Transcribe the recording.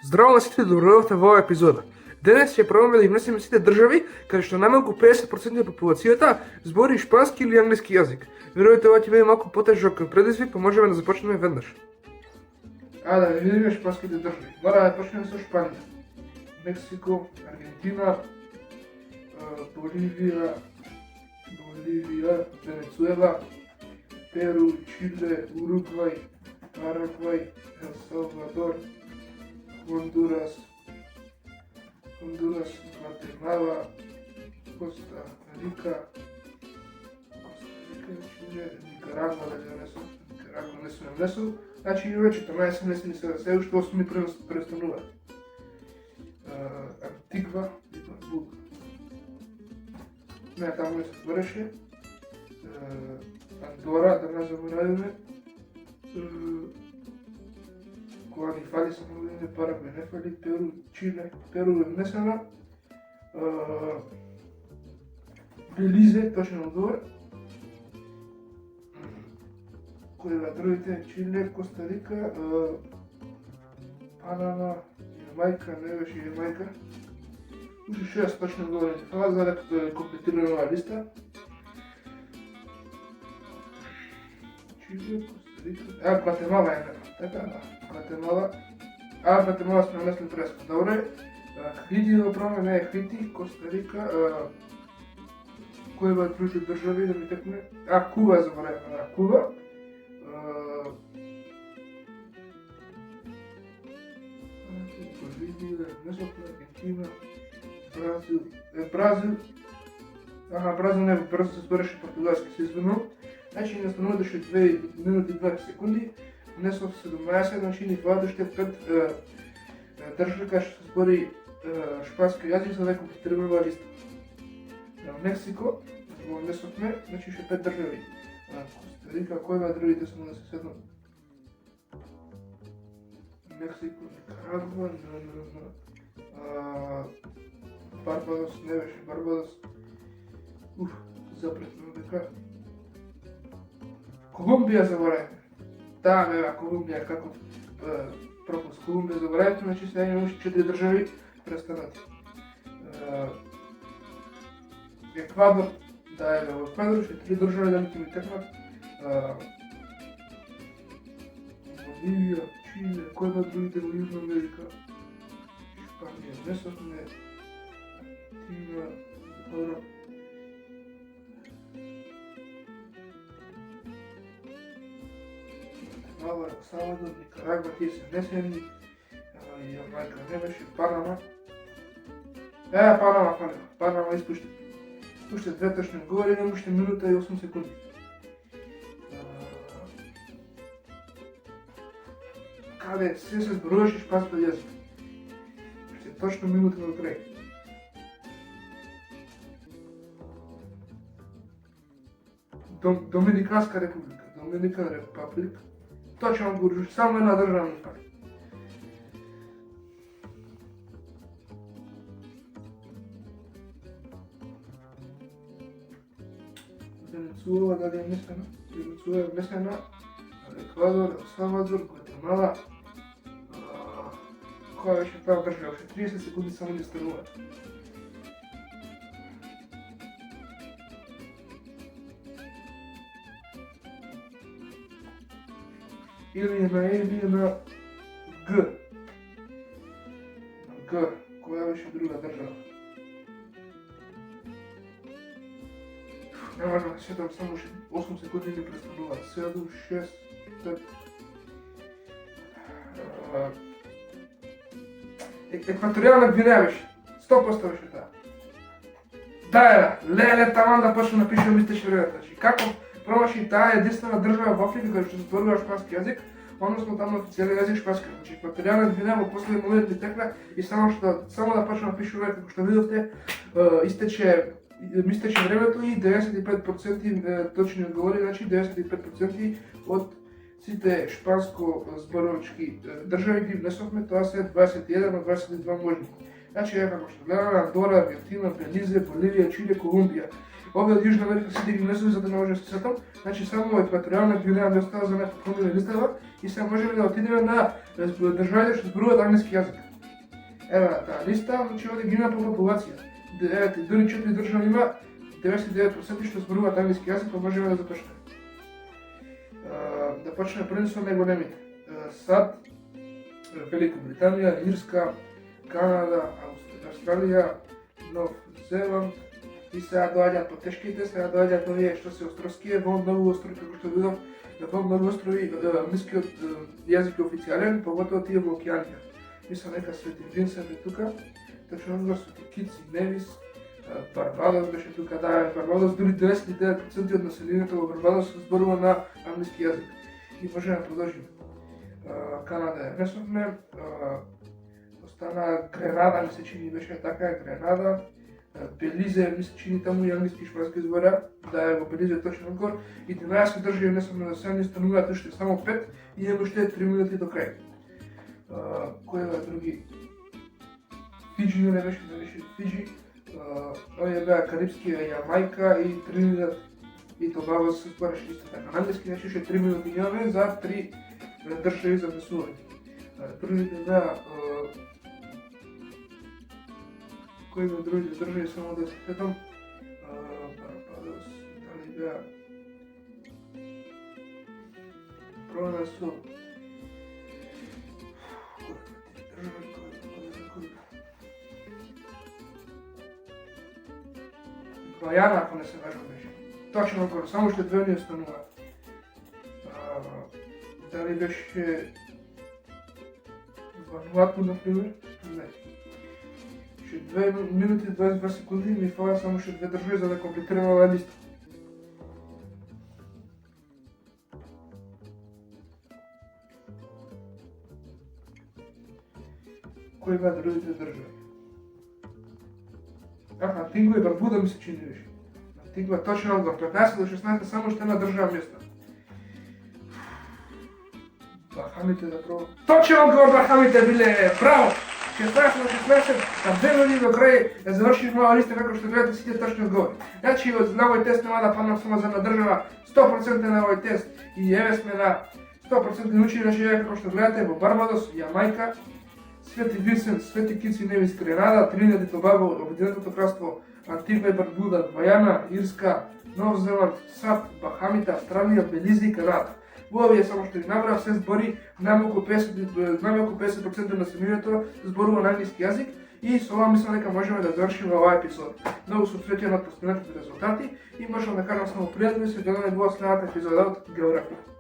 Здраво на сите, добродојавте во оваа епизода. Денес ќе пробаме да изнесеме сите држави каде што најмалку 50% од популацијата збори шпански или англиски јазик. Верувате, ова ќе биде малку потежок предизвик, па можеме да започнеме веднаш. Да видиме шпанските држави. Мора да почнеме со Шпанија. Мексико, Аргентина, Боливија, Венецуела, Перу, Чиле, Уругвај, Парагвај, Ел Салвадор, Хондурас, Гватемала, Коста Рика, Чиле, Никарагва, Никарагва не сум внесол. Значи и веќе 14 внесени се се уште 8 ми престануваат. Антигва и Барбуда. Не, таму не се збореше. Андора, да не заборавиме. Кога ни фали само години, Парагвај не фали, Перу, Чиле, Перу е внесена. Белизе, точен одговор. Кои на другите, Чиле, Коста Рика, Панама, Јамајка, не беше Јамајка. Уште 6 точно одговори ни фала, за дека е комплетирана оваа листа. Чиле, Коста Рика, Гватемала е нема, така да. Гватемала сме внесли преско. Добре. Хаити да пробаме, не е Хаити, Коста Рика, кои бат другите држави да ми текне? Куба е заборавена, Куба. Боливија, Аргентина, Бразил. Бразил не, брзо се збореше португалски, се извинувам. Значи не стануваше 2 минути и 20 секунди. Внесов 17, значи ни фала уште 5 држави кај што се збори шпански јазик за да комплетираме оваа листа. Мексико, го внесовме, значи уште 5 држави. Коста Рика, кои беа другите само да се седнам? Мексико, Никарагва, Барбадос, не беше Барбадос. Запретно дека. Колумбија заборавме. Да, бева, Колумбија, како пропуск. Колумбија заборавме, значи сега имаме уште 4 држави престанати. Еквадор, да е во Еквадор, уште 3 држави да ми текнат. Боливија, Чиле, кои беа другите во Јужна Америка? Шпанија, внесовме. Тима, добро. Салвадор, Никарагва, тие се внесени. Јамајка не беше, Панама. Панама фалила. Панама испушти. Уште 2 точни одговори, имам уште минута и 8 секунди. Каде се зборуваше шпански јазик. Уште точно минута до крај. Доминиканска република. Доминикан република. Точно одговор, само една држава ми фали. Венецуела, дали е внесена? Венецуела е внесена. Еквадор, Ел Салвадор, Гватемала. Која беше таа држава? Уште 30 секунди само ни стануваат. Или на Е, или на Г. На Г. Која беше друга држава? Не можам да сетам, само 8 секунди ни престануваат. 7, 6, 5. Екваторијална Гвинеја беше. 100% беше таа. Да, леле, таман да почнем да пишем истече времето. Како промаши таа единствена држава во Африка каде што се зборува шпански јазик, односно таму официјален јазик шпански. Значи Екваторијална Гвинеја во последен момент ни текна и само да почнем да пишеме како што видовте, истече времето и 95% точни одговори, значи 95% од сите шпанско зборувачки држави ги внесовме, тоа се 21 од 22 можни. Значи како што гледаме, Андора, Аргентина, Белизе, Боливија, Чиле, Колумбија. Овие од Јужна Америка сите ги внесови за да не може да се сетам. Значи само Екваторијална Гвинеја не остава за некој промена листава и сега можеме да отидеме на државите што зборуваат англиски јазик. Ева таа листа, значи овде ги има по популација. Дури 4 држави има 99% што зборуваат англиски јазик, па можеме да започнеме. Да почнеме први со најголемите. САД, Велика Британија, Ирска, Канада, Австралија, Нов Зеланд, и сега доаѓаат потешките, сега доаѓаат овие што се островские, во многу острови, како што видов, во многу острови англискиот јазик е официјален, поготово тие во Океанија. Мислам нека Свети Винсент е тука, точно одговор Свети Китс и Невис, Барбадос беше тука, да, Барбадос дури 99% од населението во Барбадос зборува на англиски јазик. И можеме да продолжиме. Канада е несовме, остана Гренада, ми се чини беше така, Гренада, Белизе, ми се чини таму и англиски и шпански збора, да е во Белизе точно одговор, и 13 држави несовме на седни стануваат уште само 5 и имаме уште 3 минути до крај. Кој е други? Фиджи не беше, да беше Фиджи, овие беа Карибскија Јамајка и Тринидад и Тобаго се збореше исто така. На англиски значи уште 3 минути имаме за 3 држави за гласување. Другите беа кои беа другите држави само да се сетам. Барбадос, дали беа пробаме со Гвајана, ако не се лажам беше. Точно около, само уште 2 ни остануваат. Дали беше Вануату, например? Не. Уште 2 минути и 22 секунди ми фала само уште 2 држави за да комплетирам оваа листа. Кои беа другите држави? Антигва и Барбуда ми се чини беше. Антигва точно одговор, 15 до 16 само уште една држава место. Бахамите да пробам. Точен одговор, Бахамите биле, браво! 16 до 16, на 2 минути до крај ја завршивме оваа листа како што гледате сите точни одговори. Значи на овој тест нема да паднам само за една држава, 100% на овој тест и еве сме на 100% научени на живееме како што гледате во Барбадос, Јамајка, Свети Винсент, Свети Китс и Невис, Гренада, Тринидад и Тобаго, Обединетото кралство, Антигва и Барбуда, Гвајана, Ирска, Нов Зеланд, САД, Бахамите, Австралија, Белизе и Канада. Во овие само што ги набрав се збори најмалку 50% на населението зборува на англиски јазик и со ова мислам дека можеме да завршиме оваа епизода. Многу сум среќен од постигнатите резултати и можам да кажам само пријатно и се гледаме во следната епизода од Географија.